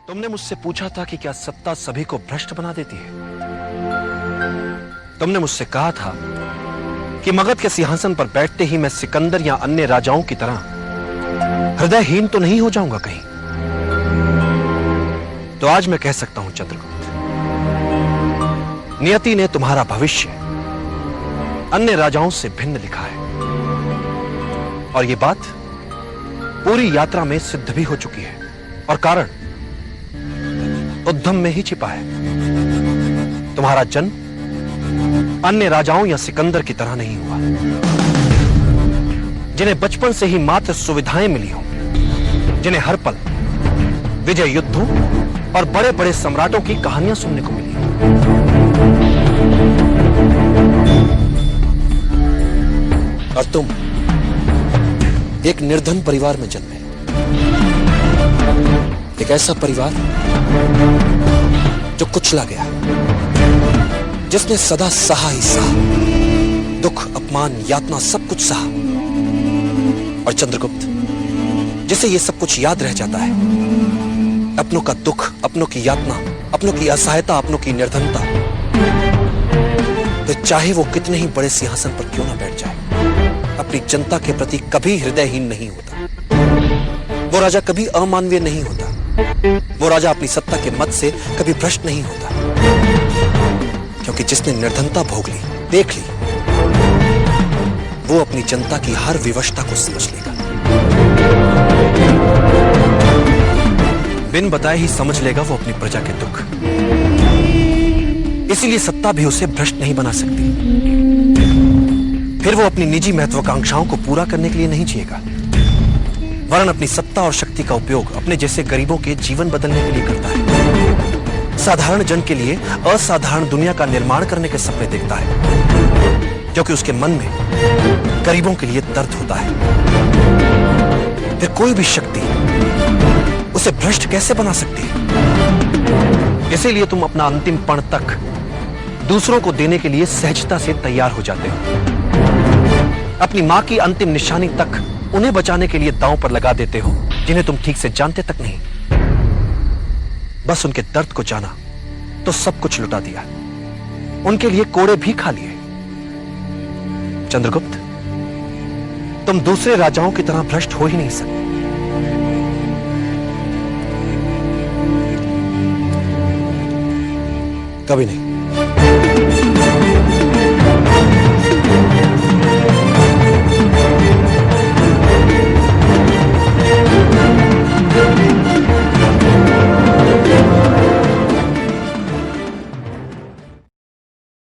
तुमने मुझसे पूछा था कि क्या सत्ता सभी को भ्रष्ट बना देती है। तुमने मुझसे कहा था कि मगध के सिंहासन पर बैठते ही मैं सिकंदर या अन्य राजाओं की तरह हृदयहीन तो नहीं हो जाऊंगा कहीं। तो आज मैं कह सकता हूं चंद्रगुप्त, नियति ने तुम्हारा भविष्य अन्य राजाओं से भिन्न लिखा है और यह बात पूरी यात्रा में सिद्ध भी हो चुकी है और कारण उद्यम में ही छिपा है। तुम्हारा जन्म अन्य राजाओं या सिकंदर की तरह नहीं हुआ, जिन्हें बचपन से ही मात्र सुविधाएं मिली हों, जिन्हें हर पल विजय युद्धों और बड़े बड़े सम्राटों की कहानियां सुनने को मिली। और तुम एक निर्धन परिवार में जन्मे, एक ऐसा परिवार जो कुचला गया, जिसने सदा सहा ही सहा, दुख अपमान यातना सब कुछ सहा। और चंद्रगुप्त, जिसे ये सब कुछ याद रह जाता है, अपनों का दुख, अपनों की यातना, अपनों की असहायता, अपनों की निर्धनता, तो चाहे वो कितने ही बड़े सिंहासन पर क्यों ना बैठ जाए, अपनी जनता के प्रति कभी हृदयहीन नहीं होता। वो राजा कभी अमानवीय नहीं होता। वो राजा अपनी सत्ता के मद से कभी भ्रष्ट नहीं होता, क्योंकि जिसने निर्धनता भोग ली, देख ली, वो अपनी जनता की हर विवशता को समझ लेगा, बिन बताए ही समझ लेगा वो अपनी प्रजा के दुख। इसीलिए सत्ता भी उसे भ्रष्ट नहीं बना सकती। फिर वो अपनी निजी महत्वाकांक्षाओं को पूरा करने के लिए नहीं जिएगा, वरन अपनी सत्ता और शक्ति का उपयोग अपने जैसे गरीबों के जीवन बदलने के लिए करता है। साधारण जन के लिए असाधारण दुनिया का निर्माण करने के सपने देखता है, क्योंकि उसके मन में गरीबों के लिए दर्द होता है। फिर कोई भी शक्ति उसे भ्रष्ट कैसे बना सकती है? इसीलिए तुम अपना अंतिम पण तक दूसरों को देने के लिए सहजता से तैयार हो जाते हो। अपनी मां की अंतिम निशानी तक उन्हें बचाने के लिए दांव पर लगा देते हो, जिन्हें तुम ठीक से जानते तक नहीं। बस उनके दर्द को जाना तो सब कुछ लुटा दिया, उनके लिए कोड़े भी खा लिए। चंद्रगुप्त, तुम दूसरे राजाओं की तरह भ्रष्ट हो ही नहीं सकते। कभी नहीं।